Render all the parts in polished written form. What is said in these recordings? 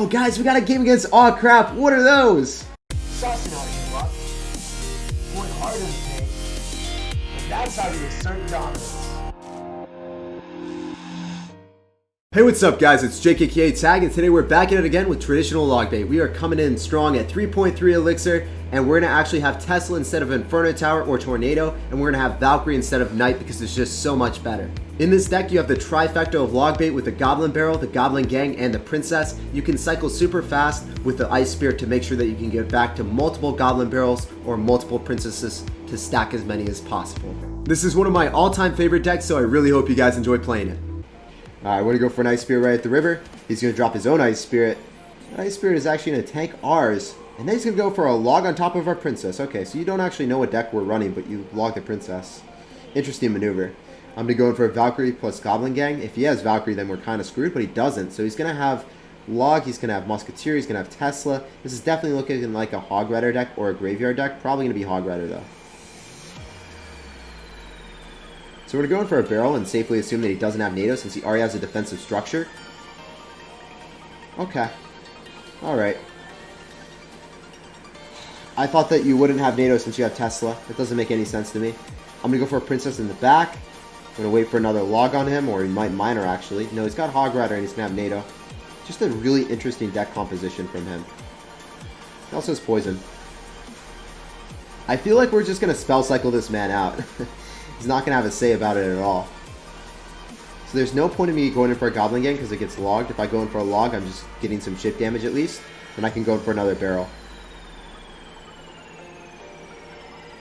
Oh, guys, we got a game against ahhhcrap. What are those? Saucing out of your luck, going hard in the paint, and that's how you assert dominance. Hey, what's up, guys? It's SirTagCR, and today we're back at it again with traditional log bait. We are coming in strong at 3.3 elixir, and we're going to actually have Tesla instead of Inferno Tower or Tornado, and we're going to have Valkyrie instead of Knight because it's just so much better. In this deck, you have the trifecta of log bait with the Goblin Barrel, the Goblin Gang, and the Princess. You can cycle super fast with the Ice Spirit to make sure that you can get back to multiple Goblin Barrels or multiple Princesses to stack as many as possible. This is one of my all-time favorite decks, so I really hope you guys enjoy playing it. Alright, we're going to go for an Ice Spirit right at the river. He's going to drop his own Ice Spirit. That Ice Spirit is actually going to tank ours. And then he's going to go for a log on top of our Princess. Okay, so you don't actually know what deck we're running, but you log the Princess. Interesting maneuver. I'm going to go in for a Valkyrie plus Goblin Gang. If he has Valkyrie, then we're kind of screwed, but he doesn't. So he's going to have log, he's going to have Musketeer, he's going to have Tesla. This is definitely looking like a Hog Rider deck or a Graveyard deck. Probably going to be Hog Rider, though. So we're going to go in for a barrel and safely assume that he doesn't have NATO since he already has a defensive structure. Okay. Alright. I thought that you wouldn't have NATO since you have Tesla. It doesn't make any sense to me. I'm going to go for a Princess in the back. I'm going to wait for another log on him, or he might Miner actually. No, he's got Hog Rider and he's going to have NATO. Just a really interesting deck composition from him. He also has Poison. I feel like we're just going to spell cycle this man out. He's not going to have a say about it at all. So there's no point in me going in for a Goblin Gang because it gets logged. If I go in for a log, I'm just getting some chip damage at least. Then I can go in for another barrel.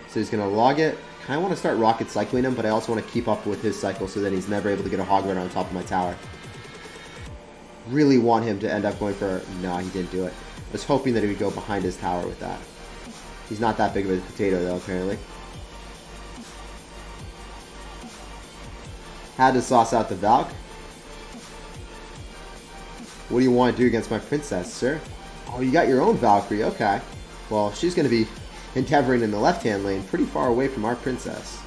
So he's going to log it. I kind of want to start rocket cycling him, but I also want to keep up with his cycle so that he's never able to get a Hog Rider on top of my tower. Really want him to end up going for... No, he didn't do it. I was hoping that he would go behind his tower with that. He's not that big of a potato though, apparently. Had to sauce out the Valk. What do you want to do against my Princess, sir? Oh, you got your own Valkyrie. Okay. Well, she's going to be endeavoring in the left-hand lane, pretty far away from our Princess.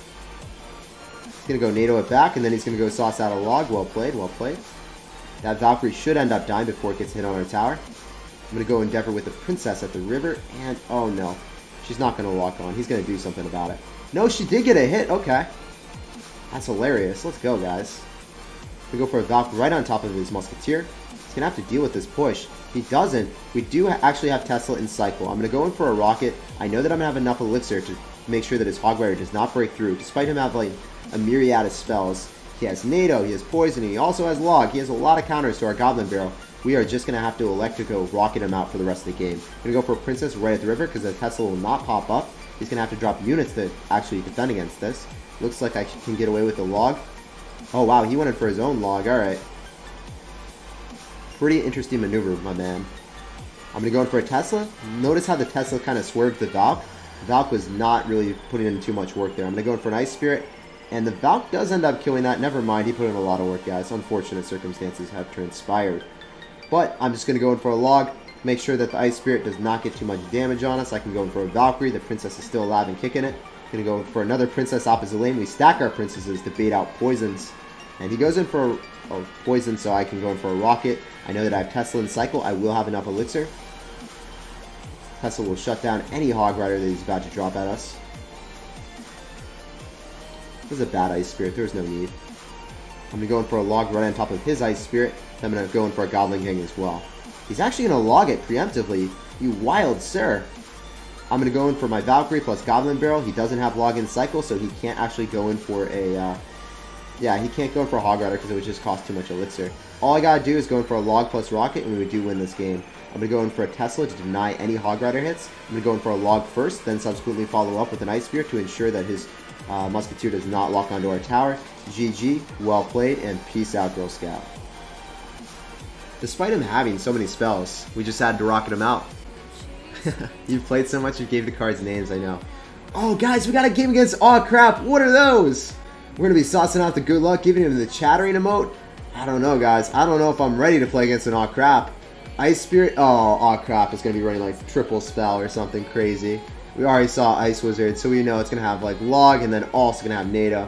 He's going to go NATO it back, and then he's going to go sauce out a log. Well played, well played. That Valkyrie should end up dying before it gets hit on our tower. I'm going to go endeavor with the Princess at the river, and oh no. She's not going to lock on. He's going to do something about it. No, she did get a hit. Okay. That's hilarious. Let's go, guys. We go for a Valk right on top of his Musketeer. He's going to have to deal with this push. If he doesn't, we do actually have Tesla in cycle. I'm going to go in for a rocket. I know that I'm going to have enough elixir to make sure that his Hog Rider does not break through. Despite him having like a myriad of spells. He has NATO, he has Poison, he also has Log. He has a lot of counters to our Goblin Barrel. We are just going to have to Electrico rocket him out for the rest of the game. I'm going to go for a Princess right at the river because the Tesla will not pop up. He's going to have to drop units to actually defend against this. Looks like I can get away with the log. Oh, wow. He went in for his own log. All right. Pretty interesting maneuver, my man. I'm going to go in for a Tesla. Notice how the Tesla kind of swerved the Valk. The Valk was not really putting in too much work there. I'm going to go in for an Ice Spirit. And the Valk does end up killing that. Never mind. He put in a lot of work, guys. Unfortunate circumstances have transpired. But I'm just going to go in for a log. Make sure that the Ice Spirit does not get too much damage on us. I can go in for a Valkyrie. The Princess is still alive and kicking it. Gonna go for another Princess opposite lane. We stack our Princesses to bait out poisons. And he goes in for a poison, so I can go in for a rocket. I know that I have Tesla in cycle. I will have enough elixir. Tesla will shut down any Hog Rider that he's about to drop at us. This is a bad Ice Spirit. There's no need. I'm gonna go in for a log right on top of his Ice Spirit. I'm gonna go in for a Goblin Gang as well. He's actually gonna log it preemptively. You wild sir. I'm going to go in for my Valkyrie plus Goblin Barrel. He doesn't have log in cycle, so he can't actually go in for a... he can't go in for a Hog Rider because it would just cost too much elixir. All I got to do is go in for a log plus rocket, and we do win this game. I'm going to go in for a Tesla to deny any Hog Rider hits. I'm going to go in for a log first, then subsequently follow up with an Ice Spear to ensure that his Musketeer does not lock onto our tower. GG, well played, and peace out, Girl Scout. Despite him having so many spells, we just had to rocket him out. You've played so much, you gave the cards names, I know. Oh, guys, we got a game against ahhhcrap. What are those? We're going to be saucing out the good luck, giving him the chattering emote. I don't know, guys. I don't know if I'm ready to play against an ahhhcrap. Ice Spirit. Oh, ahhhcrap is going to be running like triple spell or something crazy. We already saw Ice Wizard, so we know it's going to have like log and then also going to have NATO.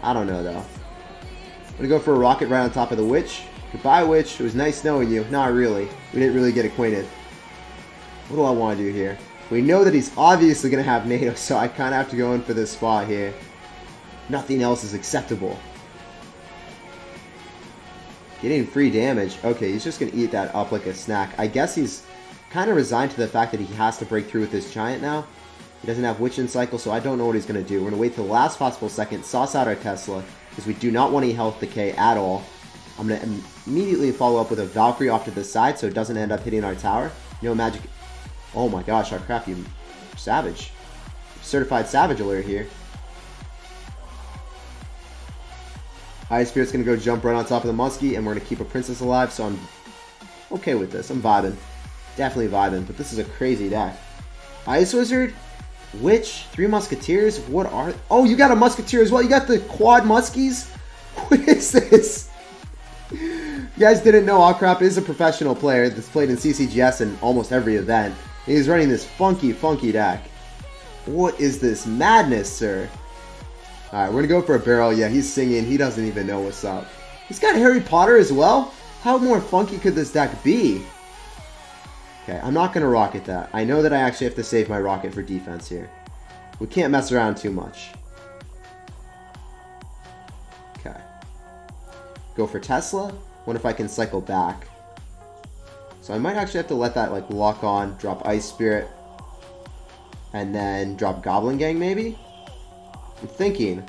I don't know, though. I'm going to go for a rocket right on top of the Witch. Goodbye, Witch. It was nice knowing you. Not really. We didn't really get acquainted. What do I want to do here? We know that he's obviously going to have NATO, so I kind of have to go in for this spot here. Nothing else is acceptable. Getting free damage. Okay, he's just going to eat that up like a snack. I guess he's kind of resigned to the fact that he has to break through with this giant now. He doesn't have Witch in cycle, so I don't know what he's going to do. We're going to wait till the last possible second, sauce out our Tesla, because we do not want any health decay at all. I'm going to immediately follow up with a Valkyrie off to the side so it doesn't end up hitting our tower. No magic. Oh my gosh, our crap, you savage. Certified savage alert here. Ice Spirit's going to go jump right on top of the Muskie, and we're going to keep a princess alive, so I'm okay with this. I'm vibing. Definitely vibing, but this is a crazy deck. Ice Wizard, Witch, 3 Musketeers, what are... Oh, you got a Musketeer as well? You got the quad Muskies? What is this? You guys didn't know ahhhcrap is a professional player that's played in CCGS in almost every event. And he's running this funky deck. What is this madness, sir? Alright, we're going to go for a barrel. Yeah, he's singing. He doesn't even know what's up. He's got Harry Potter as well? How more funky could this deck be? Okay, I'm not going to rocket that. I know that I actually have to save my rocket for defense here. We can't mess around too much. Okay. Go for Tesla. Wonder if I can cycle back. So I might actually have to let that like lock on, drop Ice Spirit, and then drop Goblin Gang maybe? I'm thinking,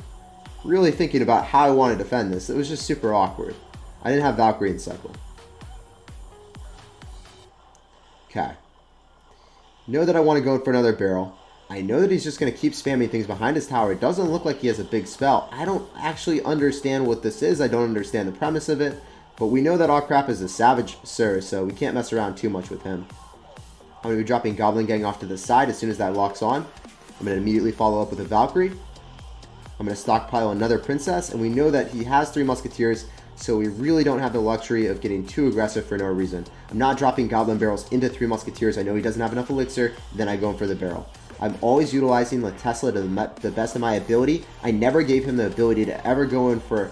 really thinking about how I want to defend this. It was just super awkward. I didn't have Valkyrie in cycle. Okay. Know that I want to go for another barrel. I know that he's just going to keep spamming things behind his tower. It doesn't look like he has a big spell. I don't actually understand what this is. I don't understand the premise of it. But we know that ahhhcrap is a savage sir, so we can't mess around too much with him. I'm going to be dropping Goblin Gang off to the side as soon as that locks on. I'm going to immediately follow up with a Valkyrie. I'm going to stockpile another Princess, and we know that he has 3 Musketeers, so we really don't have the luxury of getting too aggressive for no reason. I'm not dropping Goblin Barrels into 3 Musketeers. I know he doesn't have enough Elixir, then I go in for the barrel. I'm always utilizing the Tesla to the best of my ability. I never gave him the ability to ever go in for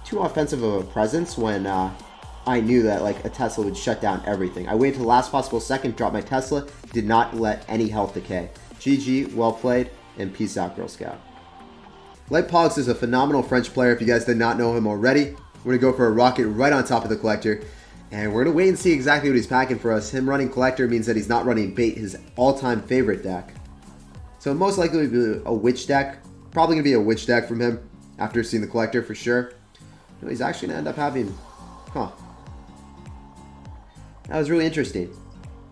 too offensive of a presence when I knew that like a Tesla would shut down everything. I waited to the last possible second, dropped my Tesla, did not let any health decay. GG, well played, and peace out, Girl Scout. Light Pollux is a phenomenal French player if you guys did not know him already. We're going to go for a rocket right on top of the Collector. And we're going to wait and see exactly what he's packing for us. Him running Collector means that he's not running Bait, his all-time favorite deck. So most likely it will be a Witch deck. Probably going to be a Witch deck from him after seeing the Collector for sure. No, he's actually going to end up having... Huh. That was really interesting.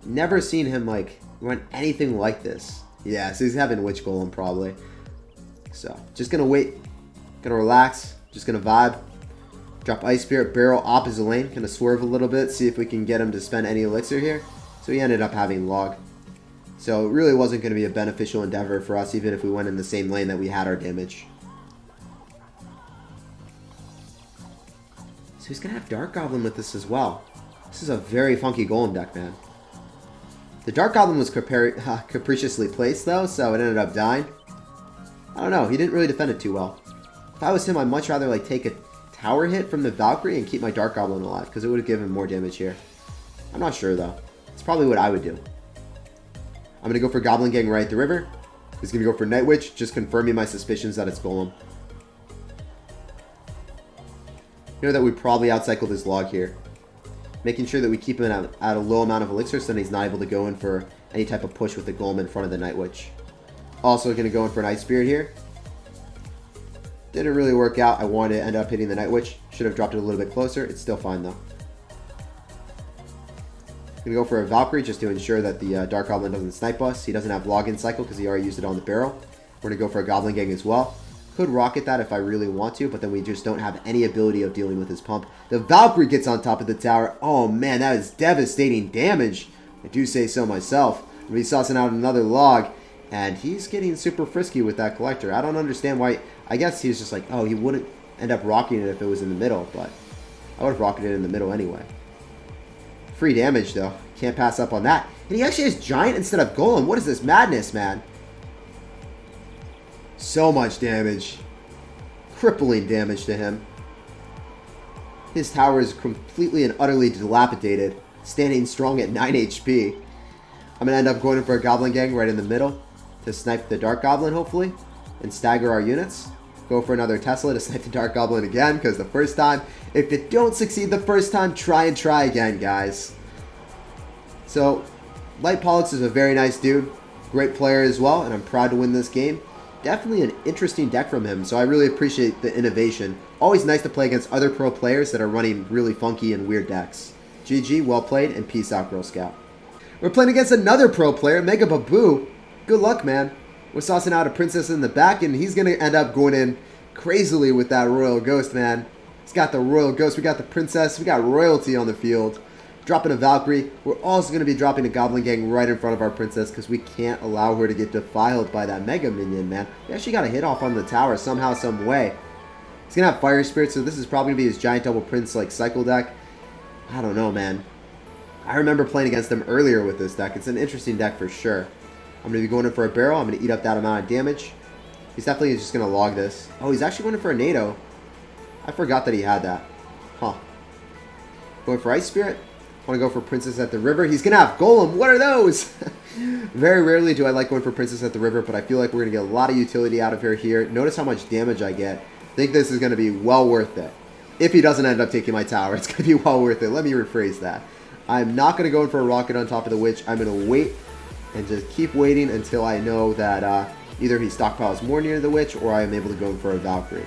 Never seen him like run anything like this. Yeah, so he's having Witch Golem probably. So, just going to wait. Going to relax. Just going to vibe. Drop Ice Spirit, barrel opposite lane. Kind of swerve a little bit. See if we can get him to spend any Elixir here. So he ended up having Log. So it really wasn't going to be a beneficial endeavor for us, even if we went in the same lane that we had our damage. So he's going to have Dark Goblin with this as well. This is a very funky Golem deck, man. The Dark Goblin was capriciously placed, though, so it ended up dying. I don't know. He didn't really defend it too well. If I was him, I'd much rather like take a tower hit from the Valkyrie and keep my Dark Goblin alive, because it would have given more damage here. I'm not sure, though. It's probably what I would do. I'm going to go for Goblin Gang right at the river. He's going to go for Night Witch, just confirming my suspicions that it's Golem. You know that we probably outcycled his Log here. Making sure that we keep him at a low amount of Elixir so then he's not able to go in for any type of push with the Golem in front of the Night Witch. Also going to go in for an Ice Spirit here. Didn't really work out. I wanted to end up hitting the Night Witch. Should have dropped it a little bit closer. It's still fine though. Going to go for a Valkyrie just to ensure that the Dark Goblin doesn't snipe us. He doesn't have Login Cycle because he already used it on the barrel. We're going to go for a Goblin Gang as well. Could rocket that if I really want to, but then we just don't have any ability of dealing with his pump. The Valkyrie gets on top of the tower. Oh man, that is devastating damage. I do say so myself. We'll be saucing out another Log, and he's getting super frisky with that Collector. I don't understand why. I guess he's just like, oh, he wouldn't end up rocketing it if it was in the middle, but I would have rocketed it in the middle anyway. Free damage, though. Can't pass up on that. And he actually has Giant instead of Golem. What is this madness, man? So much damage. Crippling damage to him. His tower is completely and utterly dilapidated, standing strong at 9 HP. I'm going to end up going in for a Goblin Gang right in the middle to snipe the Dark Goblin, hopefully, and stagger our units. Go for another Tesla to snipe the Dark Goblin again, because the first time, if you don't succeed the first time, try again, guys. So, Light Pollux is a very nice dude, great player as well, and I'm proud to win this game. Definitely an interesting deck from him, so I really appreciate the innovation. Always nice to play against other pro players that are running really funky and weird decks. GG, well played, and peace out, Girl Scout. We're playing against another pro player, Mega Babu. Good luck, man. We're saucing out a Princess in the back, and he's going to end up going in crazily with that Royal Ghost, man. He's got the Royal Ghost, we got the Princess, we got royalty on the field. Dropping a Valkyrie. We're also going to be dropping a Goblin Gang right in front of our Princess because we can't allow her to get defiled by that Mega Minion, man. We actually got a hit off on the tower somehow, some way. He's going to have Fire Spirit, so this is probably going to be his Giant Double Prince like cycle deck. I don't know, man. I remember playing against him earlier with this deck. It's an interesting deck for sure. I'm going to be going in for a barrel. I'm going to eat up that amount of damage. He's definitely just going to log this. Oh, he's actually going in for a NATO. I forgot that he had that. Huh. Going for Ice Spirit. I want to go for Princess at the River. He's going to have Golem. What are those? Very rarely do I like going for Princess at the River, but I feel like we're going to get a lot of utility out of her here. Notice how much damage I get. I think this is going to be well worth it. If he doesn't end up taking my tower, it's going to be well worth it. Let me rephrase that. I'm not going to go in for a rocket on top of the Witch. I'm going to wait and just keep waiting until I know that either he stockpiles more near the Witch or I am able to go in for a Valkyrie.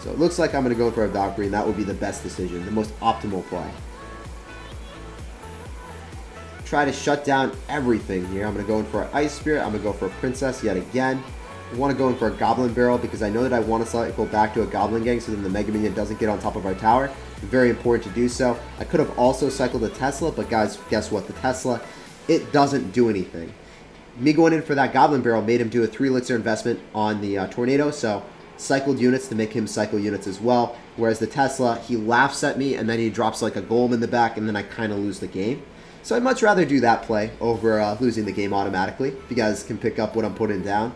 So it looks like I'm going to go in for a Valkyrie, and that would be the best decision, the most optimal play. Try to shut down everything here. I'm going to go in for an Ice Spirit. I'm going to go for a Princess yet again. I want to go in for a Goblin Barrel because I know that I want to cycle back to a Goblin Gang so then the Mega Minion doesn't get on top of our tower. Very important to do so. I could have also cycled a Tesla, but guys, guess what? The Tesla, it doesn't do anything. Me going in for that Goblin Barrel made him do a 3 elixir investment on the Tornado, so cycled units to make him cycle units as well. Whereas the Tesla, he laughs at me and then he drops like a Golem in the back and then I kind of lose the game. So I'd much rather do that play over losing the game automatically, if you guys can pick up what I'm putting down.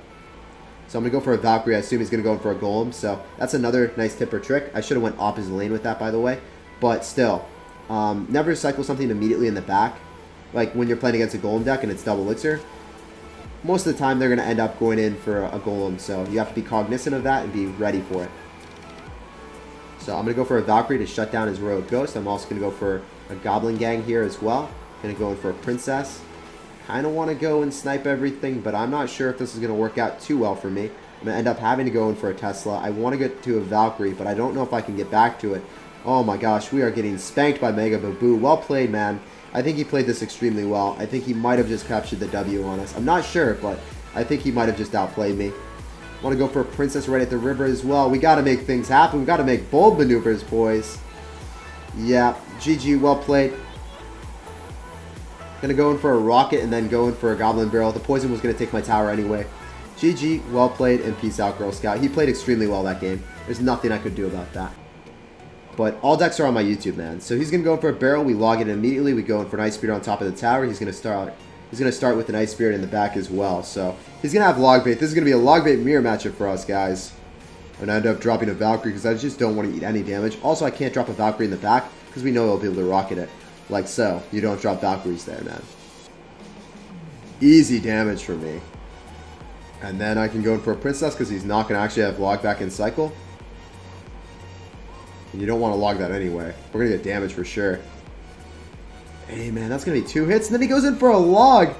So I'm going to go for a Valkyrie. I assume he's going to go in for a Golem. So that's another nice tip or trick. I should have went opposite lane with that, by the way. But still, never cycle something immediately in the back. Like when you're playing against a Golem deck and it's double elixir. Most of the time they're going to end up going in for a Golem. So you have to be cognizant of that and be ready for it. So I'm going to go for a Valkyrie to shut down his Royal Ghost. I'm also going to go for a Goblin Gang here as well. Going to go in for a Princess. Kind of want to go and snipe everything, but I'm not sure if this is going to work out too well for me. I'm going to end up having to go in for a Tesla. I want to get to a Valkyrie, but I don't know if I can get back to it. Oh my gosh, we are getting spanked by Mega Babu. Well played, man. I think he played this extremely well. I think he might have just captured the W on us. I'm not sure, but I think he might have just outplayed me. I want to go for a Princess right at the river as well. We got to make things happen. We got to make bold maneuvers, boys. Yeah, GG, well played. Going to go in for a rocket and then go in for a Goblin Barrel. The poison was going to take my tower anyway. GG, well played, and peace out, Girl Scout. He played extremely well that game. There's nothing I could do about that. But all decks are on my YouTube, man. So he's going to go in for a barrel. We log it immediately. We go in for an Ice Spirit on top of the tower. He's going to start with an Ice Spirit in the back as well. So he's going to have log bait. This is going to be a log bait mirror matchup for us, guys. I'm going to end up dropping a Valkyrie because I just don't want to eat any damage. Also, I can't drop a Valkyrie in the back because we know he'll be able to rocket it. Like so. You don't drop Valkyries there, man. Easy damage for me. And then I can go in for a Princess because he's not going to actually have log back in cycle. And you don't want to log that anyway. We're going to get damage for sure. Hey, man, that's going to be 2 hits. And then he goes in for a log.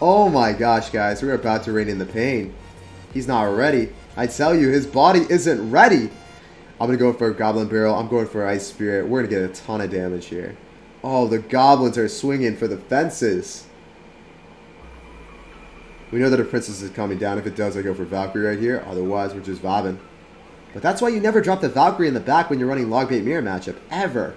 Oh my gosh, guys. We're about to reign in the pain. He's not ready. I tell you, his body isn't ready. I'm going to go for a Goblin Barrel. I'm going for Ice Spirit. We're going to get a ton of damage here. Oh, the goblins are swinging for the fences. We know that a Princess is coming down. If it does, I go for Valkyrie right here. Otherwise, we're just vibing. But that's why you never drop the Valkyrie in the back when you're running log bait mirror matchup. Ever.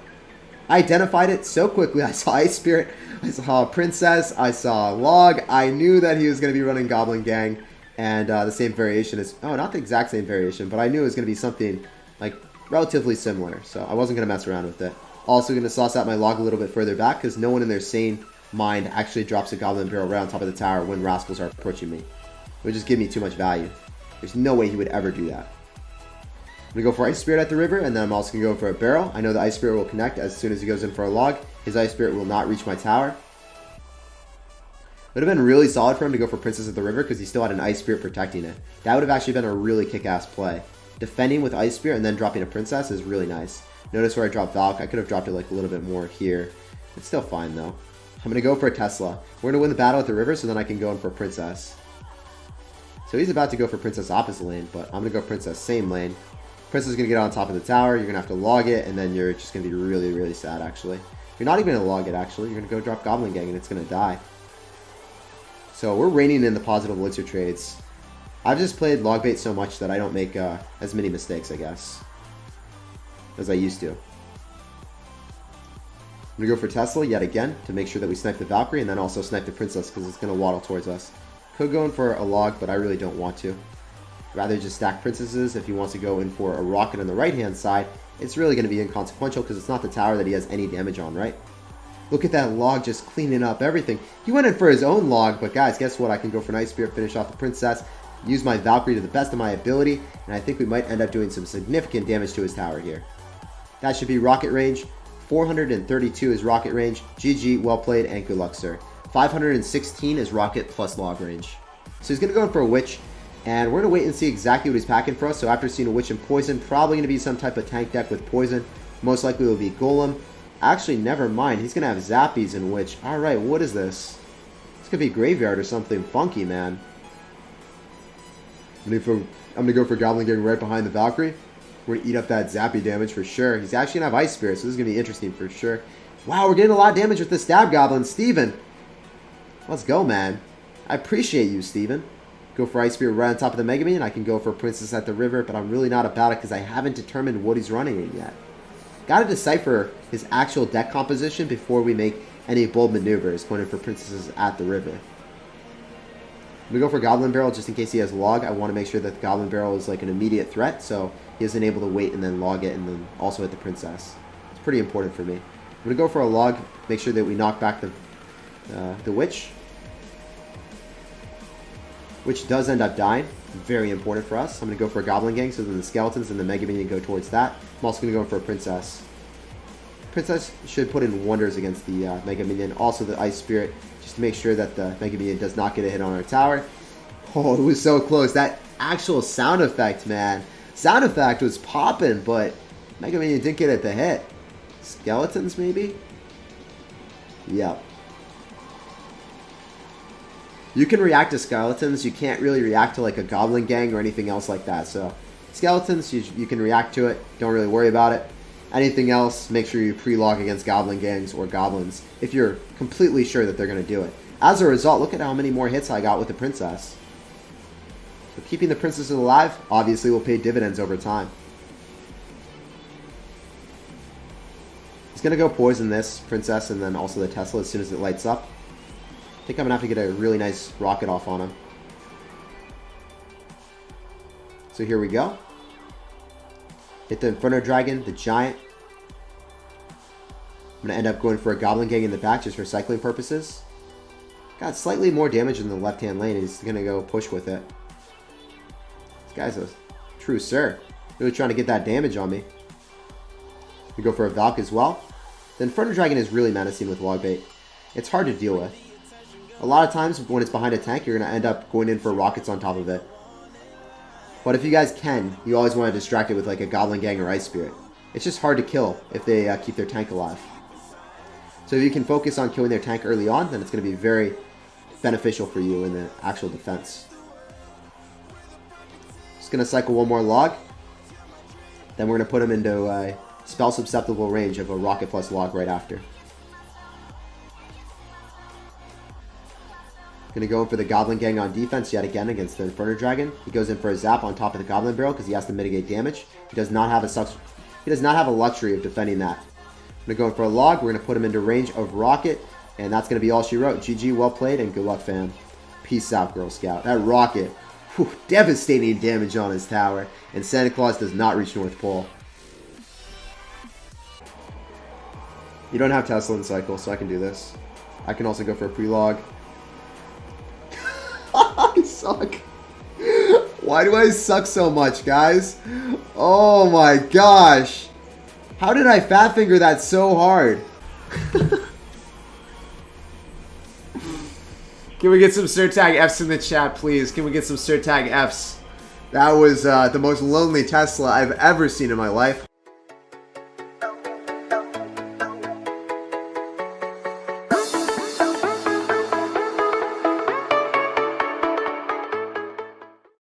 I identified it so quickly. I saw Ice Spirit. I saw a Princess. I saw a log. I knew that he was going to be running Goblin Gang. And the same variation is... Oh, not the exact same variation. But I knew it was going to be something like relatively similar. So I wasn't going to mess around with it. Also going to sauce out my log a little bit further back because no one in their sane mind actually drops a Goblin Barrel right on top of the tower when rascals are approaching me. It would just give me too much value. There's no way he would ever do that. I'm going to go for Ice Spirit at the river, and then I'm also going to go for a barrel. I know the Ice Spirit will connect as soon as he goes in for a log. His Ice Spirit will not reach my tower. It would have been really solid for him to go for Princess at the river because he still had an Ice Spirit protecting it. That would have actually been a really kick-ass play. Defending with Ice Spirit and then dropping a Princess is really nice. Notice where I dropped Valk. I could have dropped it like a little bit more here. It's still fine though. I'm going to go for a Tesla. We're going to win the battle at the river so then I can go in for Princess. So he's about to go for Princess opposite lane, but I'm going to go Princess same lane. Princess is going to get on top of the tower. You're going to have to log it, and then you're just going to be really, really sad actually. You're not even going to log it actually. You're going to go drop Goblin Gang and it's going to die. So we're reining in the positive elixir trades. I've just played log bait so much that I don't make as many mistakes, I guess, as I used to. I'm going to go for Tesla yet again to make sure that we snipe the Valkyrie and then also snipe the Princess because it's going to waddle towards us. Could go in for a log, but I really don't want to. Rather just stack Princesses. If he wants to go in for a rocket on the right-hand side, it's really going to be inconsequential because it's not the tower that he has any damage on, right? Look at that log just cleaning up everything. He went in for his own log, but guys, guess what? I can go for Night Spirit, finish off the Princess, use my Valkyrie to the best of my ability, and I think we might end up doing some significant damage to his tower here. That should be rocket range. 432 is rocket range. GG, well played, and good luck, sir. 516 is rocket plus log range. So he's going to go in for a Witch, and we're going to wait and see exactly what he's packing for us. So after seeing a Witch and Poison, probably going to be some type of tank deck with Poison. Most likely it will be Golem. Actually, never mind. He's going to have Zappies and Witch. Alright, what is this? This could be Graveyard or something funky, man. I'm going to go for Goblin Gang right behind the Valkyrie. We're going to eat up that Zappy damage for sure. He's actually going to have Ice Spirit, so this is going to be interesting for sure. Wow, we're getting a lot of damage with this Stab Goblin. Steven. Let's go, man. I appreciate you, Steven. Go for Ice Spirit right on top of the Mega Minion. I can go for Princess at the river, but I'm really not about it because I haven't determined what he's running in yet. Got to decipher his actual deck composition before we make any bold maneuvers going in for Princesses at the river. I'm going to go for Goblin Barrel just in case he has log. I want to make sure that the Goblin Barrel is like an immediate threat, so he isn't able to wait and then log it and then also hit the Princess. It's pretty important for me. I'm going to go for a log, make sure that we knock back the Witch. Which does end up dying. Very important for us. I'm going to go for a Goblin Gang, so then the Skeletons and the Mega Minion go towards that. I'm also going to go for a Princess. Princess should put in wonders against the Mega Minion. Also the Ice Spirit, just to make sure that the Mega Minion does not get a hit on our tower. Oh, it was so close. That actual sound effect, man. Sound effect was popping, but Mega Minion didn't get it the hit. Skeletons, maybe? Yep. You can react to Skeletons. You can't really react to like a Goblin Gang or anything else like that. So Skeletons, you can react to it. Don't really worry about it. Anything else, make sure you pre-log against Goblin Gangs or Goblins if you're completely sure that they're going to do it. As a result, look at how many more hits I got with the Princess. So keeping the Princesses alive obviously will pay dividends over time. He's going to go poison this Princess and then also the Tesla as soon as it lights up. I think I'm going to have to get a really nice rocket off on him. So here we go. Hit the Inferno Dragon, the Giant. I'm going to end up going for a Goblin Gang in the back just for cycling purposes. Got slightly more damage in the left-hand lane. He's going to go push with it. This guy's a true sir. Really trying to get that damage on me. We go for a Valk as well. The Inferno Dragon is really menacing with log bait. It's hard to deal with. A lot of times when it's behind a tank, you're going to end up going in for rockets on top of it. But if you guys can, you always want to distract it with like a Goblin Gang or Ice Spirit. It's just hard to kill if they keep their tank alive. So if you can focus on killing their tank early on, then it's going to be very beneficial for you in the actual defense. Just going to cycle one more log. Then we're going to put him into a spell susceptible range of a rocket plus log right after. Going to go in for the Goblin Gang on defense yet again against the Inferno Dragon. He goes in for a zap on top of the Goblin Barrel because he has to mitigate damage. He does not have a luxury of defending that. I'm going to go in for a log. We're going to put him into range of rocket, and that's going to be all she wrote. GG, well played, and good luck, fam. Peace out, Girl Scout. That rocket, whew, devastating damage on his tower, and Santa Claus does not reach North Pole. You don't have Tesla in cycle, so I can do this. I can also go for a pre-log. I suck. Why do I suck so much, guys? Oh my gosh. How did I fat finger that so hard? Can we get some SirTag Fs in the chat, please? Can we get some SirTag Fs? That was the most lonely Tesla I've ever seen in my life.